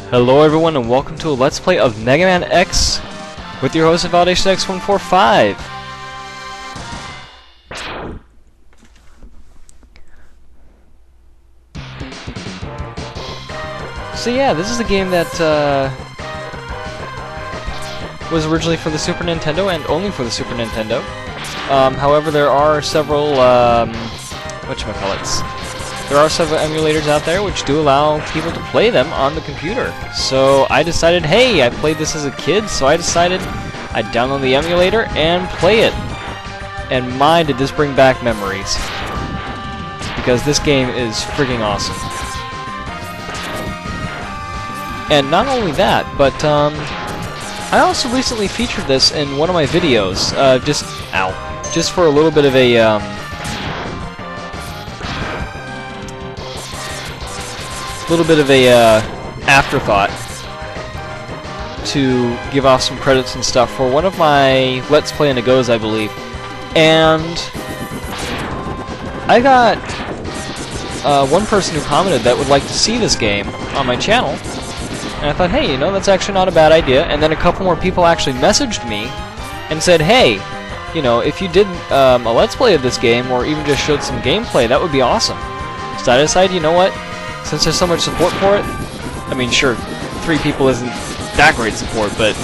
Hello everyone and welcome to a Let's Play of Megaman X with your host Validation X145. So yeah, this is a game that was originally for the Super Nintendo and only for the Super Nintendo. However, there are several whatchamacallits. There are several emulators out there which do allow people to play them on the computer. So I decided, hey, I played this as a kid, so I decided I'd download the emulator and play it. And my, did this bring back memories. Because this game is frigging awesome. And not only that, but I also recently featured this in one of my videos, just for a little bit of a afterthought to give off some credits and stuff for one of my Let's Play and a Goes, I believe. And I got one person who commented that would like to see this game on my channel, and I thought, hey, you know, that's actually not a bad idea. And then a couple more people actually messaged me and said, hey, you know, if you did a Let's Play of this game, or even just showed some gameplay, that would be awesome. So I decided, you know what? Since there's so much support for it, I mean, sure, 3 people isn't that great support, but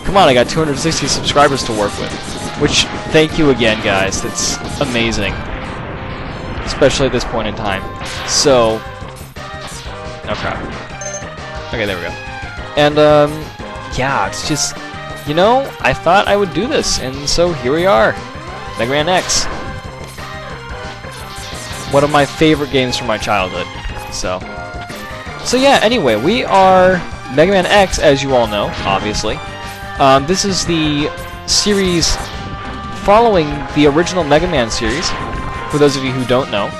come on, I got 260 subscribers to work with. Which, thank you again, guys. That's amazing. Especially at this point in time. So, oh crap. Okay, there we go. And, yeah, it's just, you know, I thought I would do this, and so here we are. Megaman X. One of my favorite games from my childhood. So yeah, anyway, we are Megaman X, as you all know, obviously. This is the series following the original Mega Man series, for those of you who don't know.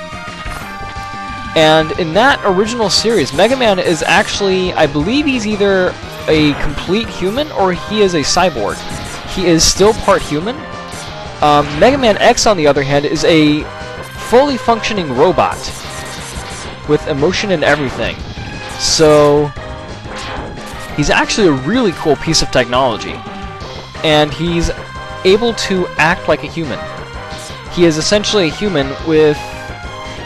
And in that original series, Mega Man is actually, I believe he's either a complete human or he is a cyborg. He is still part human. Mega Man X, on the other hand, is a fully functioning robot with emotion and everything. So he's actually a really cool piece of technology, and he's able to act like a human. He is essentially a human with...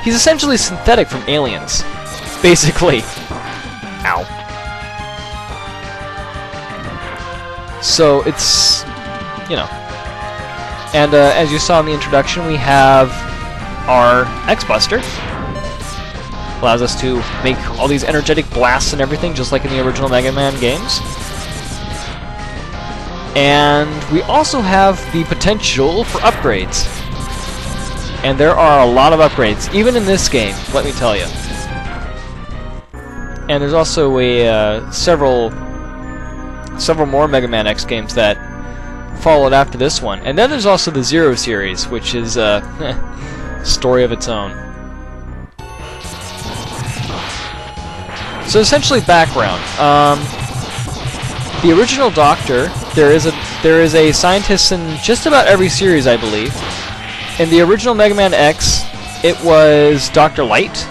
He's essentially synthetic from aliens, basically. Ow. So it's, you know. And as you saw in the introduction, we have our X-Buster. Allows us to make all these energetic blasts and everything, just like in the original Mega Man games. And we also have the potential for upgrades. And there are a lot of upgrades, even in this game, let me tell you. And there's also several more Mega Man X games that followed after this one. And then there's also the Zero series, which is a story of its own. So essentially, background. The original Doctor, there is a scientist in just about every series, I believe. In the original Mega Man X, it was Dr. Light,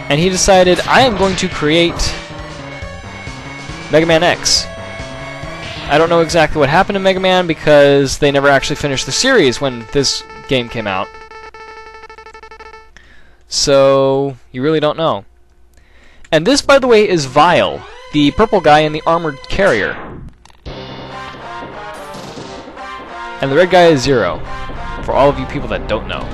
and he decided, I am going to create Mega Man X. I don't know exactly what happened to Mega Man because they never actually finished the series when this game came out. So you really don't know. And this, by the way, is Vile, the purple guy in the armored carrier. And the red guy is Zero, for all of you people that don't know.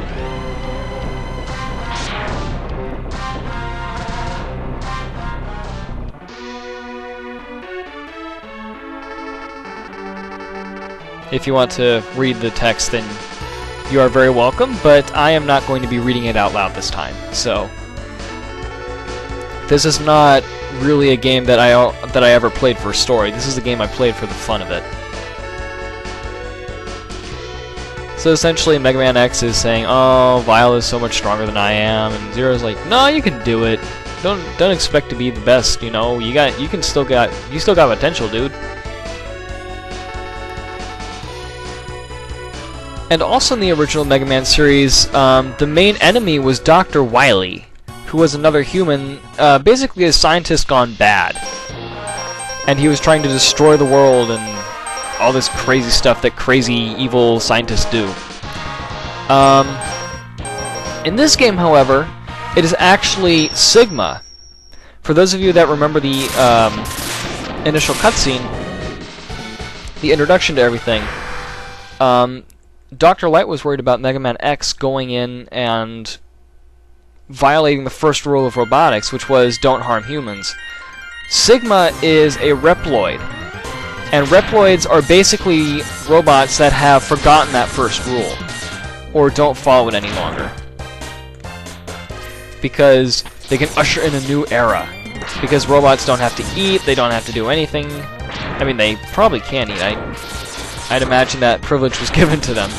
If you want to read the text, then you are very welcome, but I am not going to be reading it out loud this time, so... This is not really a game that I ever played for story. This is a game I played for the fun of it. So essentially, Mega Man X is saying, "Oh, Vile is so much stronger than I am," and Zero's like, "No, you can do it. Don't expect to be the best. You know, you still got potential, dude." And also in the original Mega Man series, the main enemy was Dr. Wily, who was another human, basically a scientist gone bad. And he was trying to destroy the world and all this crazy stuff that crazy, evil scientists do. In this game, however, it is actually Sigma. For those of you that remember the initial cutscene, the introduction to everything, Dr. Light was worried about Megaman X going in and violating the first rule of robotics, which was don't harm humans. Sigma is a Reploid, and Reploids are basically robots that have forgotten that first rule, or don't follow it any longer, because they can usher in a new era. Because robots don't have to eat, they don't have to do anything. I mean, they probably can eat. I'd imagine that privilege was given to them.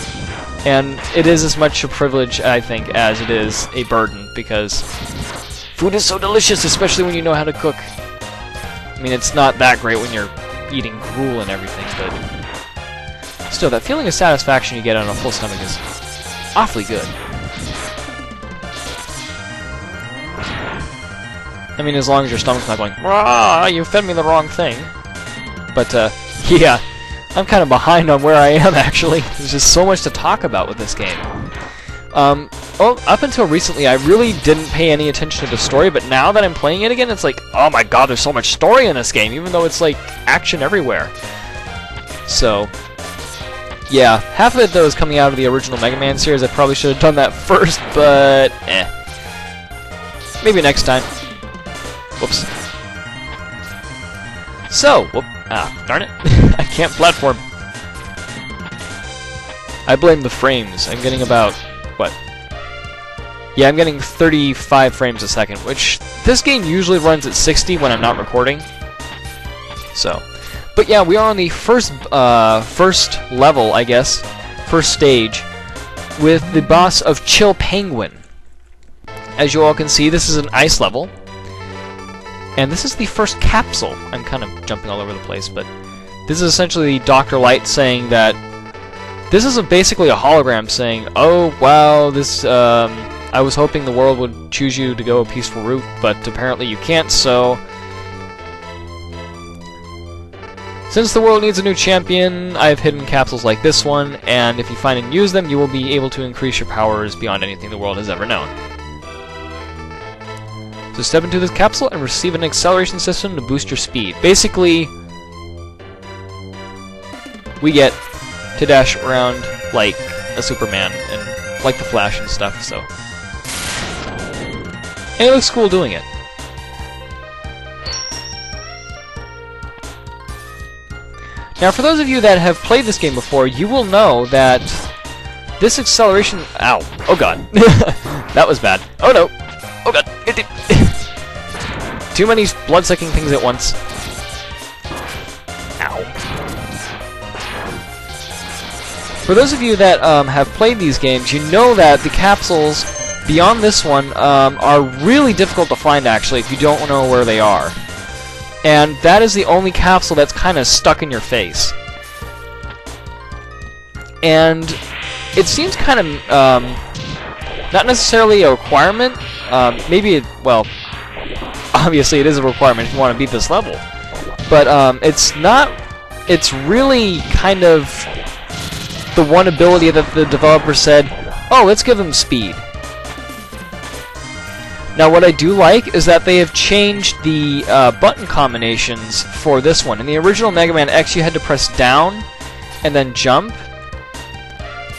And it is as much a privilege, I think, as it is a burden, because food is so delicious, especially when you know how to cook. I mean, it's not that great when you're eating gruel and everything, but still, that feeling of satisfaction you get on a full stomach is awfully good. I mean, as long as your stomach's not going, "Rah, you fed me the wrong thing." But, yeah. I'm kind of behind on where I am, actually. There's just so much to talk about with this game. Well, up until recently, I really didn't pay any attention to the story, but now that I'm playing it again, it's like, oh my god, there's so much story in this game, even though it's like action everywhere. So, yeah, half of it, though, is coming out of the original Mega Man series. I probably should have done that first, but maybe next time. Whoops. So, darn it. I can't platform. I blame the frames. I'm getting about, what? Yeah, I'm getting 35 frames a second, which this game usually runs at 60 when I'm not recording. So, but yeah, we are on the first level, I guess, first stage, with the boss of Chill Penguin. As you all can see, this is an ice level. And this is the first capsule. I'm kind of jumping all over the place, but this is essentially Dr. Light saying that this is basically a hologram saying, "Oh wow, this I was hoping the world would choose you to go a peaceful route, but apparently you can't. So since the world needs a new champion, I have hidden capsules like this one, and if you find and use them, you will be able to increase your powers beyond anything the world has ever known. So step into this capsule and receive an acceleration system to boost your speed." Basically, we get to dash around like a Superman and like the Flash and stuff, so. And it looks cool doing it. Now, for those of you that have played this game before, you will know that this acceleration... Ow. Oh god. That was bad. Oh no. Oh god. Too many blood-sucking things at once. Ow. For those of you that have played these games, you know that the capsules beyond this one are really difficult to find, actually, if you don't know where they are. And that is the only capsule that's kind of stuck in your face. And it seems kind of not necessarily a requirement. Maybe, well, obviously it is a requirement if you want to beat this level. But it's not... It's really kind of the one ability that the developer said, oh, let's give them speed. Now, what I do like is that they have changed the button combinations for this one. In the original Mega Man X, you had to press down and then jump.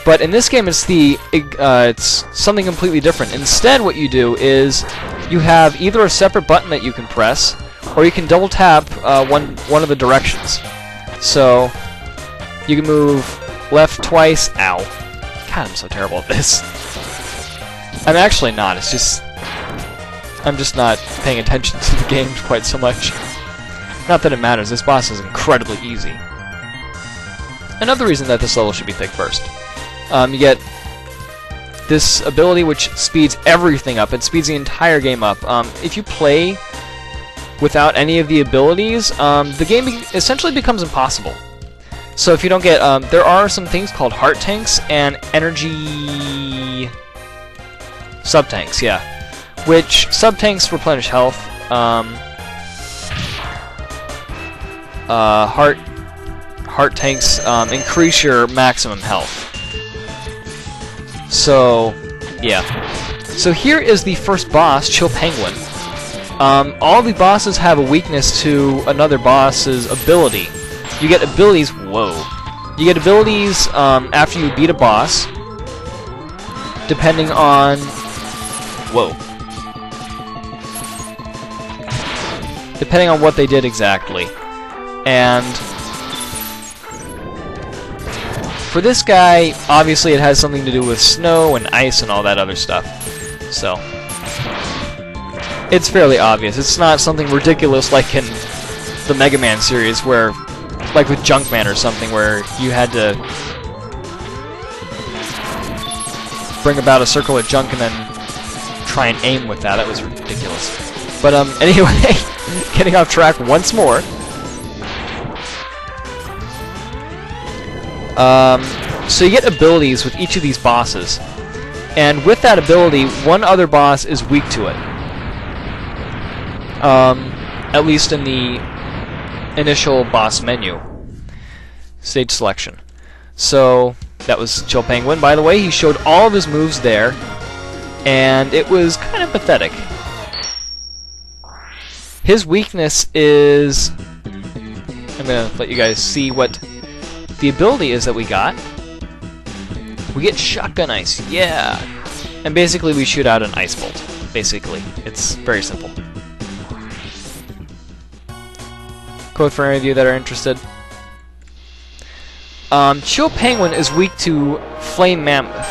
But in this game, it's something completely different. Instead, what you do is you have either a separate button that you can press, or you can double tap one of the directions. So you can move left twice. Ow! God, I'm so terrible at this. I'm actually not. It's just I'm just not paying attention to the game quite so much. Not that it matters. This boss is incredibly easy. Another reason that this level should be picked first. You get this ability which speeds everything up. It speeds the entire game up. If you play without any of the abilities, the game essentially becomes impossible. So if you don't get... there are some things called heart tanks and energy... sub-tanks, yeah. which sub-tanks replenish health. Heart tanks increase your maximum health. So, yeah. So here is the first boss, Chill Penguin. All the bosses have a weakness to another boss's ability. You get abilities... Whoa. You get abilities after you beat a boss, depending on... Whoa. Depending on what they did exactly. And for this guy, obviously it has something to do with snow and ice and all that other stuff. So, it's fairly obvious. It's not something ridiculous like in the Mega Man series where, like with Junkman or something, where you had to bring about a circle of junk and then try and aim with that. That was ridiculous. But anyway, getting off track once more. So you get abilities with each of these bosses, and with that ability, one other boss is weak to it. At least in the initial boss menu. Stage selection. So, that was Chill Penguin. By the way, he showed all of his moves there, and it was kind of pathetic. His weakness is... I'm gonna let you guys see what the ability is that we got. We get Shotgun Ice, yeah! And basically we shoot out an Ice Bolt, basically. It's very simple. Code for any of you that are interested. Chill Penguin is weak to Flame Mammoth.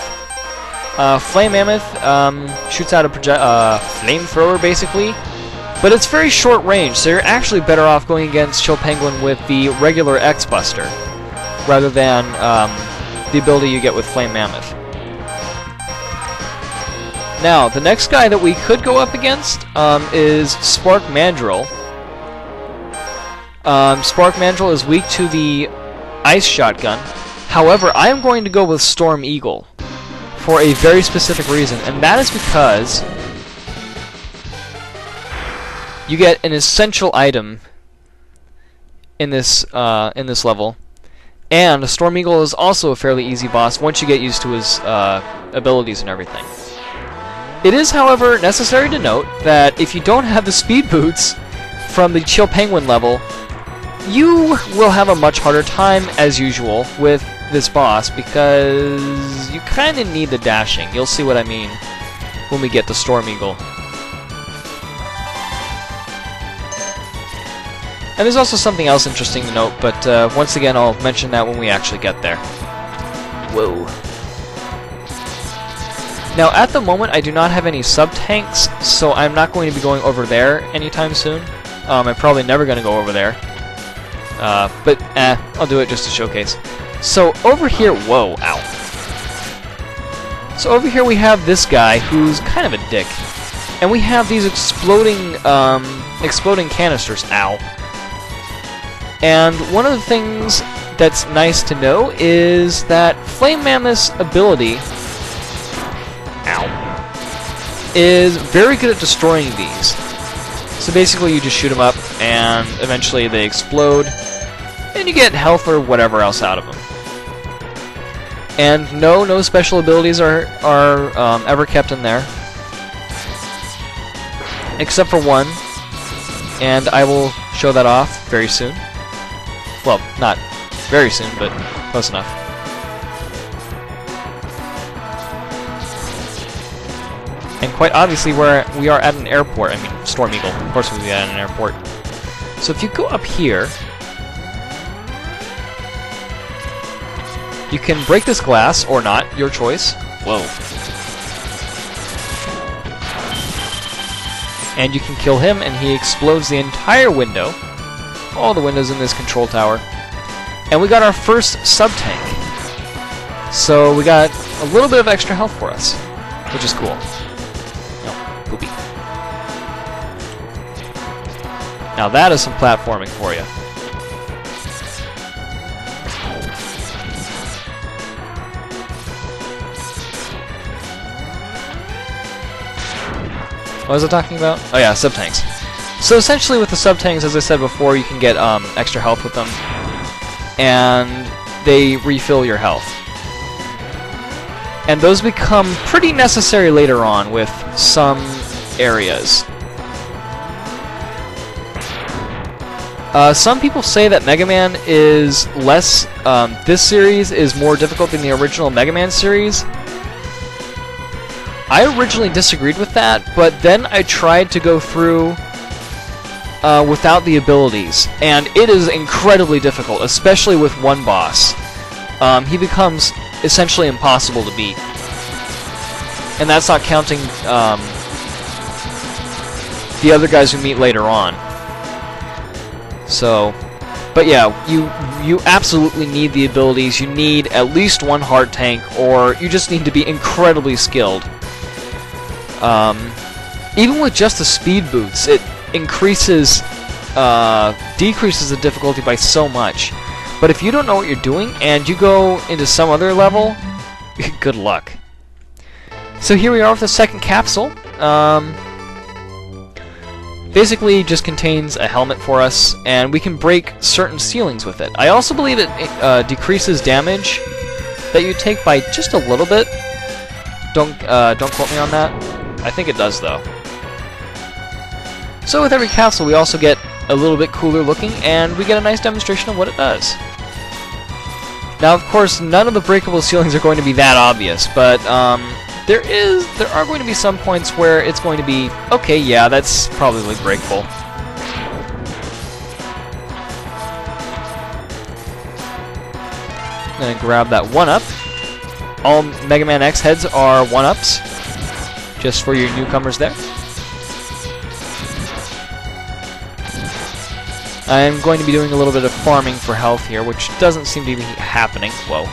Flame Mammoth shoots out a flamethrower, basically, but it's very short range, so you're actually better off going against Chill Penguin with the regular X-Buster, rather than the ability you get with Flame Mammoth. Now, the next guy that we could go up against is Spark Mandrill. Spark Mandrill is weak to the Ice Shotgun. However, I am going to go with Storm Eagle for a very specific reason, and that is because you get an essential item in this level. And Storm Eagle is also a fairly easy boss once you get used to his abilities and everything. It is, however, necessary to note that if you don't have the speed boots from the Chill Penguin level, you will have a much harder time, as usual, with this boss, because you kind of need the dashing. You'll see what I mean when we get to Storm Eagle. And there's also something else interesting to note, but once again, I'll mention that when we actually get there. Whoa. Now, at the moment, I do not have any sub-tanks, so I'm not going to be going over there anytime soon. I'm probably never going to go over there. But, I'll do it just to showcase. So, over here... Whoa, ow. So, over here we have this guy, who's kind of a dick. And we have these exploding canisters. Ow. And one of the things that's nice to know is that Flame Mammoth's ability, ow, is very good at destroying these. So basically you just shoot them up and eventually they explode and you get health or whatever else out of them. And no special abilities are ever kept in there, except for one, and I will show that off very soon. Well, not very soon, but close enough. And quite obviously, we are at an airport. I mean, Storm Eagle. Of course, we'll be at an airport. So if you go up here, you can break this glass or not, your choice. Whoa. And you can kill him, and he explodes the entire window. All the windows in this control tower. And we got our first sub-tank. So we got a little bit of extra health for us, which is cool. No, poopy. Now that is some platforming for you. What was I talking about? Oh yeah, sub-tanks. So essentially with the sub-tanks, as I said before, you can get extra health with them. And they refill your health. And those become pretty necessary later on with some areas. Some people say that Mega Man is less... this series is more difficult than the original Mega Man series. I originally disagreed with that, but then I tried to go through without the abilities, and it is incredibly difficult, especially with one boss. He becomes essentially impossible to beat. And that's not counting the other guys who meet later on. So, but yeah, you absolutely need the abilities. You need at least one heart tank, or you just need to be incredibly skilled. Even with just the speed boots, it decreases the difficulty by so much. But if you don't know what you're doing and you go into some other level, good luck. So here we are with the second capsule. Basically just contains a helmet for us, and we can break certain ceilings with it. I also believe it decreases damage that you take by just a little bit. Don't quote me on that. I think it does though. So with every capsule we also get a little bit cooler looking, and we get a nice demonstration of what it does. Now of course none of the breakable ceilings are going to be that obvious, but there are going to be some points where it's going to be, okay, yeah, that's probably breakable. I'm gonna grab that 1-up. All Mega Man X heads are 1-ups, just for your newcomers there. I'm going to be doing a little bit of farming for health here, which doesn't seem to be happening. Whoa.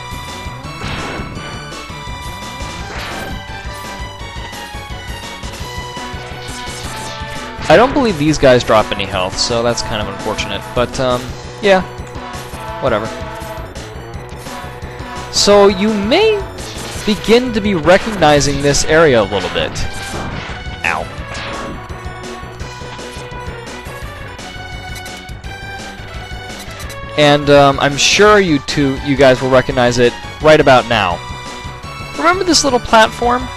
I don't believe these guys drop any health, so that's kind of unfortunate. But, yeah, whatever. So you may begin to be recognizing this area a little bit. Ow. And I'm sure you guys will recognize it right about now. Remember this little platform?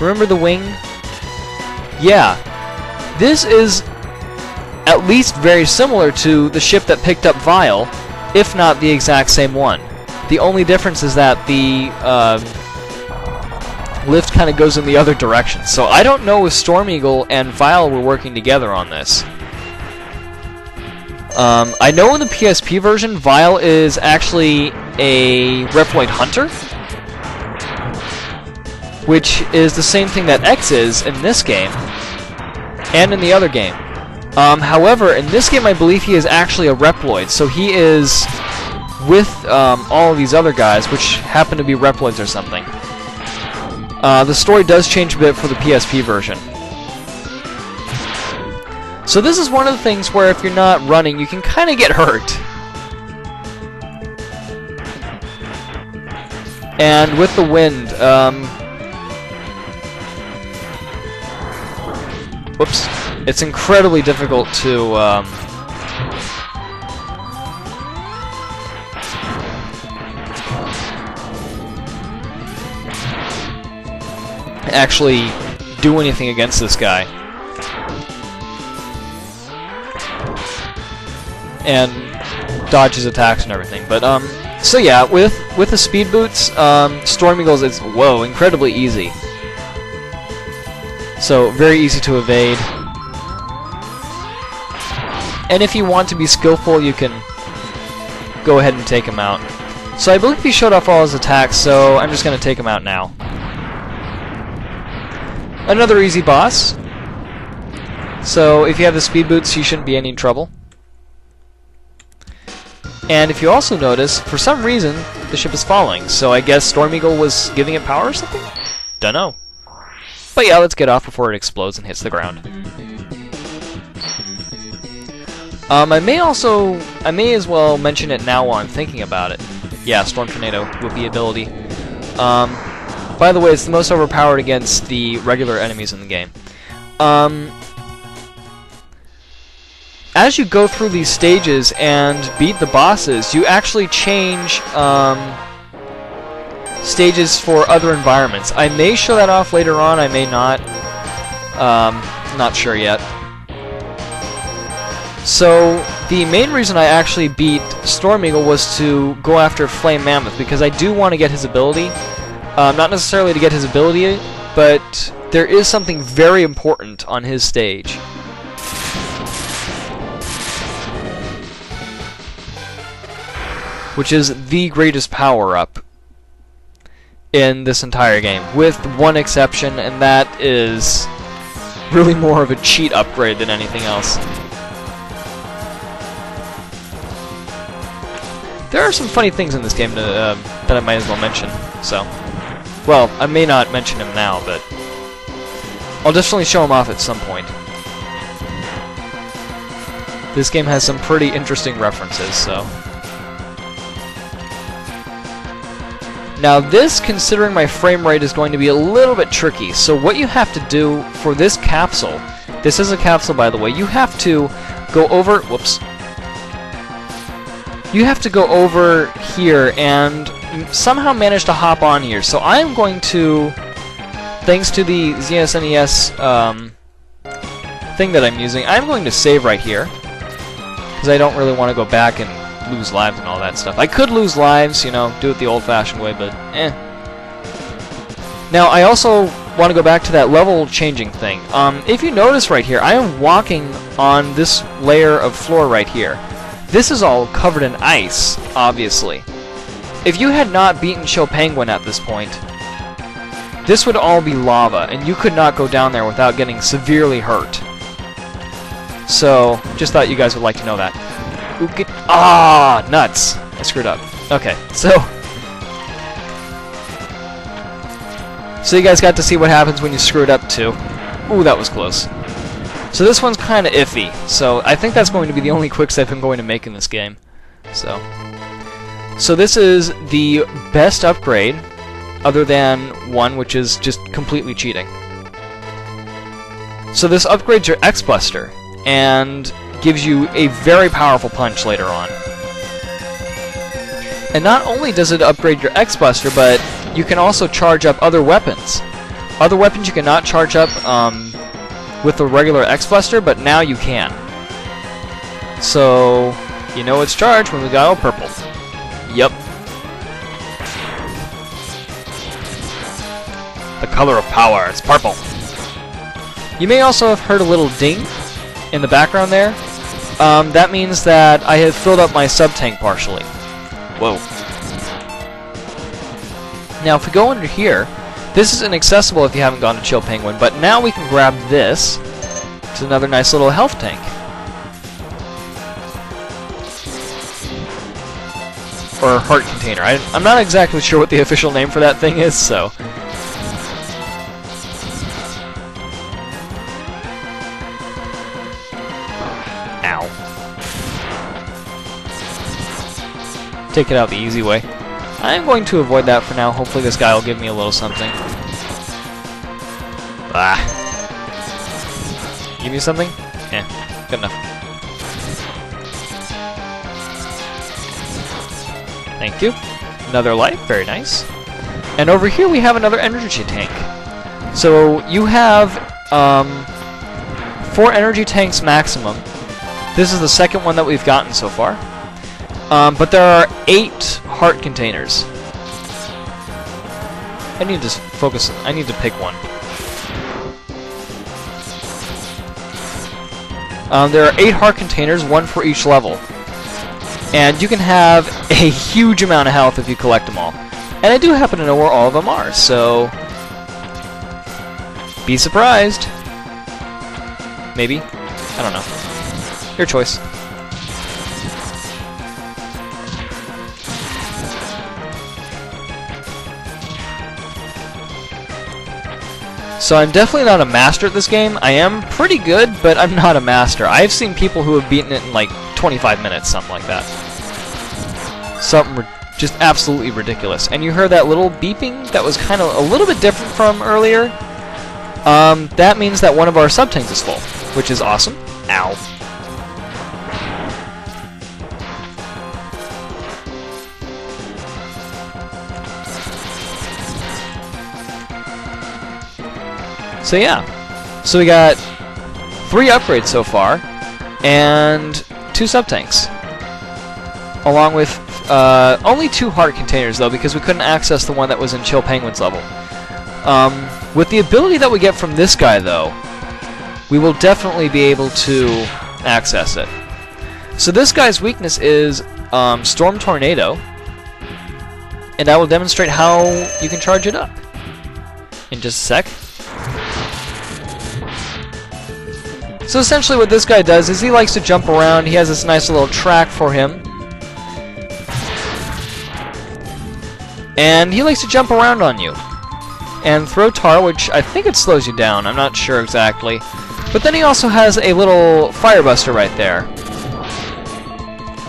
Remember the wing? Yeah, this is at least very similar to the ship that picked up Vile, if not the exact same one. The only difference is that the lift kind of goes in the other direction. So I don't know if Storm Eagle and Vile were working together on this. I know in the PSP version, Vile is actually a Reploid Hunter, which is the same thing that X is in this game, and in the other game. However, in this game I believe he is actually a Reploid, so he is with all of these other guys, which happen to be Reploids or something. The story does change a bit for the PSP version. So this is one of the things where if you're not running, you can kind of get hurt. And with the wind, whoops, it's incredibly difficult to actually do anything against this guy. And dodge his attacks and everything. But so yeah, with the speed boots, Storm Eagles is incredibly easy. So very easy to evade. And if you want to be skillful, you can go ahead and take him out. So I believe he showed off all his attacks, so I'm just going to take him out now. Another easy boss. So if you have the speed boots, you shouldn't be any trouble. And if you also notice, for some reason, the ship is falling. So I guess Storm Eagle was giving it power or something? Dunno. But yeah, let's get off before it explodes and hits the ground. I may as well mention it now while I'm thinking about it. Yeah, Storm Tornado with the ability. By the way, it's the most overpowered against the regular enemies in the game. As you go through these stages and beat the bosses, you actually change stages for other environments. I may show that off later on, I may not. Not sure yet. So, the main reason I actually beat Storm Eagle was to go after Flame Mammoth, because I do want to get his ability. Not necessarily to get his ability, but there is something very important on his stage. Which is the greatest power-up in this entire game, with one exception, and that is really more of a cheat upgrade than anything else. There are some funny things in this game that I might as well mention, so... Well, I may not mention them now, but I'll definitely show them off at some point. This game has some pretty interesting references, so... Now this, considering my frame rate, is going to be a little bit tricky. So what you have to do for this capsule, this is a capsule by the way, you have to go over, whoops. You have to go over here and somehow manage to hop on here. So I'm going to, thanks to the ZSNES thing that I'm using, I'm going to save right here. Because I don't really want to go back and lose lives and all that stuff. I could lose lives, you know, do it the old-fashioned way, but eh. Now, I also want to go back to that level changing thing. If you notice right here, I am walking on this layer of floor right here. This is all covered in ice, obviously. If you had not beaten Chill Penguin at this point, this would all be lava, and you could not go down there without getting severely hurt. So, just thought you guys would like to know that. Ah, nuts! I screwed up. Okay, so you guys got to see what happens when you screw it up too. Ooh, that was close. So this one's kind of iffy. So I think that's going to be the only quick step I'm going to make in this game. So this is the best upgrade, other than one which is just completely cheating. So this upgrades your X-Buster, and gives you a very powerful punch later on. And not only does it upgrade your X-Buster, but you can also charge up other weapons. Other weapons you cannot charge up with the regular X-Buster, but now you can. So, you know it's charged when we got all purple. Yep. The color of power, it's purple. You may also have heard a little ding in the background there. That means that I have filled up my sub-tank partially. Whoa. Now, if we go under here, this is inaccessible if you haven't gone to Chill Penguin, but now we can grab this. It's another nice little health tank. Or heart container. I'm not exactly sure what the official name for that thing is, so... Take it out the easy way. I'm going to avoid that for now. Hopefully this guy will give me a little something. Ah. Give me something? Yeah, good enough. Thank you. Another life, very nice. And over here we have another energy tank. So you have 4 energy tanks maximum. This is the second one that we've gotten so far. But there are 8 heart containers. I need to focus. I need to pick one. There are 8 heart containers, 1 for each level. And you can have a huge amount of health if you collect them all. And I do happen to know where all of them are, so... be surprised. Maybe. I don't know. Your choice. So I'm definitely not a master at this game. I am pretty good, but I'm not a master. I've seen people who have beaten it in like 25 minutes, something like that. Something just absolutely ridiculous. And you heard that little beeping that was kind of a little bit different from earlier. That means that one of our sub-tanks is full, which is awesome. Ow. So yeah, so we got 3 upgrades so far, and 2 sub-tanks. Along with only 2 heart containers though, because we couldn't access the one that was in Chill Penguin's level. With the ability that we get from this guy though, we will definitely be able to access it. So this guy's weakness is Storm Tornado, and I will demonstrate how you can charge it up in just a sec. So essentially what this guy does is he likes to jump around. He has this nice little track for him. And he likes to jump around on you. And throw tar, which I think it slows you down. I'm not sure exactly. But then he also has a little firebuster right there.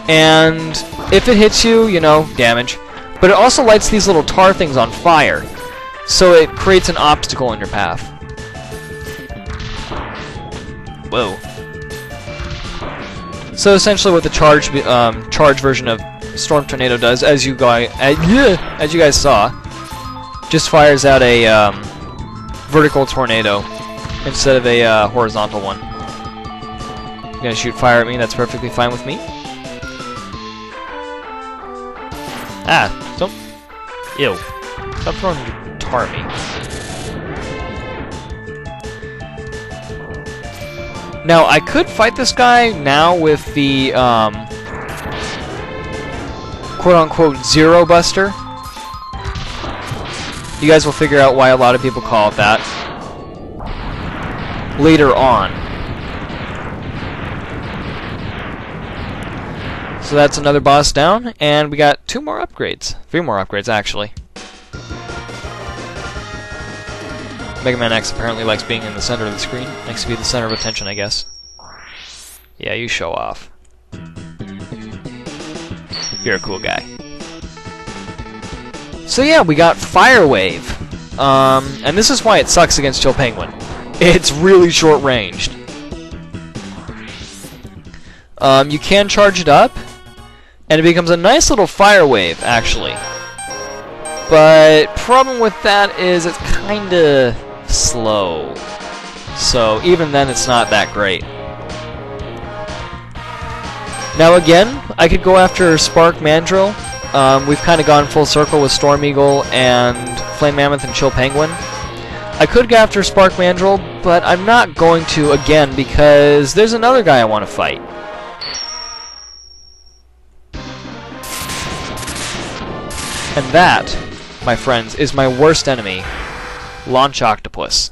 And if it hits you, you know, damage. But it also lights these little tar things on fire. So it creates an obstacle in your path. Whoa. So essentially what the charge version of Storm Tornado does, as you guys saw, just fires out a vertical tornado instead of a horizontal one. You're gonna shoot fire at me, that's perfectly fine with me. Ah, don't... Ew. Stop throwing your tar at me. Now, I could fight this guy now with the, quote-unquote, Zero Buster. You guys will figure out why a lot of people call it that later on. So that's another boss down, and we got 2 more upgrades. 3 more upgrades, actually. Megaman X apparently likes being in the center of the screen. Likes to be the center of attention, I guess. Yeah, you show off. You're a cool guy. So yeah, we got Fire Wave. And this is why it sucks against Chill Penguin. It's really short-ranged. You can charge it up, and it becomes a nice little Fire Wave, actually. But problem with that is it's kinda slow. So even then it's not that great. Now again, I could go after Spark Mandrill. We've kind of gone full circle with Storm Eagle and Flame Mammoth and Chill Penguin. I could go after Spark Mandrill, but I'm not going to again because there's another guy I want to fight. And that, my friends, is my worst enemy, Launch Octopus.